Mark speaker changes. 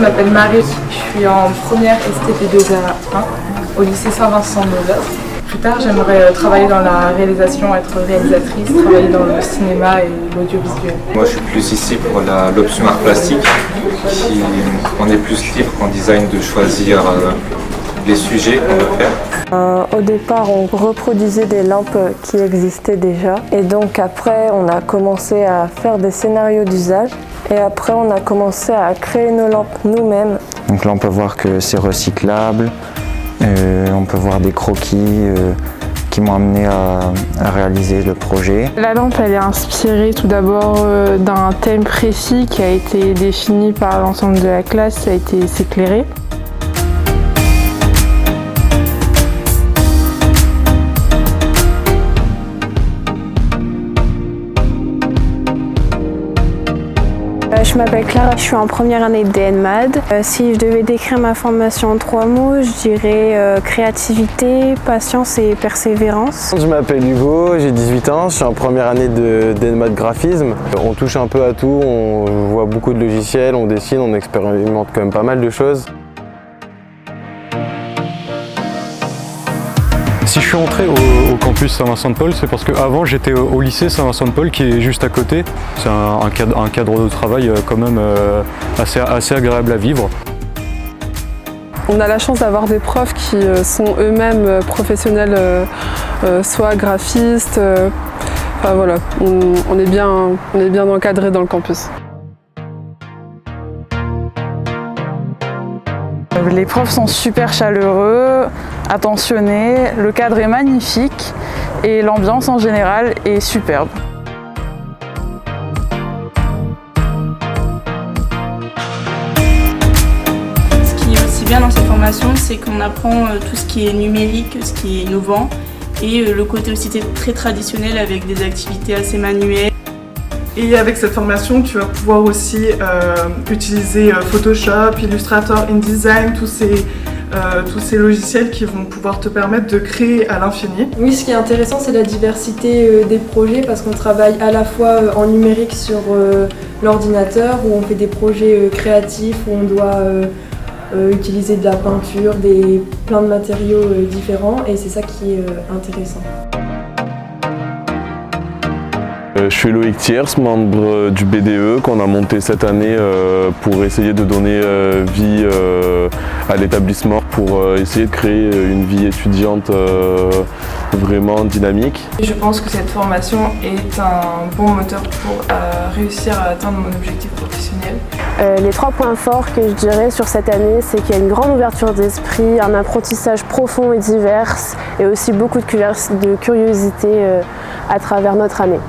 Speaker 1: m'appelle Marie, je suis en première STP2A1 au lycée Saint-Vincent-de-Mollins. Plus tard, j'aimerais travailler dans la réalisation, être réalisatrice, travailler dans le cinéma et l'audiovisuel.
Speaker 2: Moi, je suis plus ici pour l'option art plastique, on est plus libre qu'en design de choisir les sujets qu'on veut faire.
Speaker 3: Au départ, on reproduisait des lampes qui existaient déjà. Et donc après, on a commencé à faire des scénarios d'usage. Et après, on a commencé à créer nos lampes nous-mêmes.
Speaker 4: Donc là, on peut voir que c'est recyclable. On peut voir des croquis qui m'ont amené à réaliser le projet.
Speaker 5: La lampe, elle est inspirée tout d'abord d'un thème précis qui a été défini par l'ensemble de la classe, ça a été s'éclairer.
Speaker 6: Je m'appelle Clara, je suis en première année de DNMAD. Si je devais décrire ma formation en 3 mots, je dirais créativité, patience et persévérance.
Speaker 7: Je m'appelle Hugo, j'ai 18 ans, je suis en première année de DNMAD graphisme. On touche un peu à tout, on voit beaucoup de logiciels, on dessine, on expérimente quand même pas mal de choses.
Speaker 8: Si je suis entré au campus Saint-Vincent-de-Paul, c'est parce qu'avant j'étais au lycée Saint-Vincent-de-Paul qui est juste à côté. C'est un cadre de travail quand même assez agréable à vivre.
Speaker 5: On a la chance d'avoir des profs qui sont eux-mêmes professionnels, soit graphistes. Enfin voilà, on est bien encadré dans le campus.
Speaker 1: Les profs sont super chaleureux, attentionnés, le cadre est magnifique et l'ambiance en général est superbe.
Speaker 9: Ce qui est aussi bien dans cette formation, c'est qu'on apprend tout ce qui est numérique, ce qui est innovant et le côté aussi très traditionnel avec des activités assez manuelles.
Speaker 10: Et avec cette formation, tu vas pouvoir aussi utiliser Photoshop, Illustrator, InDesign, tous ces logiciels qui vont pouvoir te permettre de créer à l'infini.
Speaker 3: Oui, ce qui est intéressant, c'est la diversité des projets parce qu'on travaille à la fois en numérique sur l'ordinateur où on fait des projets créatifs, où on doit utiliser de la peinture, plein de matériaux différents et c'est ça qui est intéressant.
Speaker 7: Je suis Loïc Thiers, membre du BDE qu'on a monté cette année pour essayer de donner vie à l'établissement, pour essayer de créer une vie étudiante vraiment dynamique.
Speaker 1: Je pense que cette formation est un bon moteur pour réussir à atteindre mon objectif professionnel.
Speaker 6: Les 3 points forts que je dirais sur cette année, c'est qu'il y a une grande ouverture d'esprit, un apprentissage profond et divers et aussi beaucoup de curiosité à travers notre année.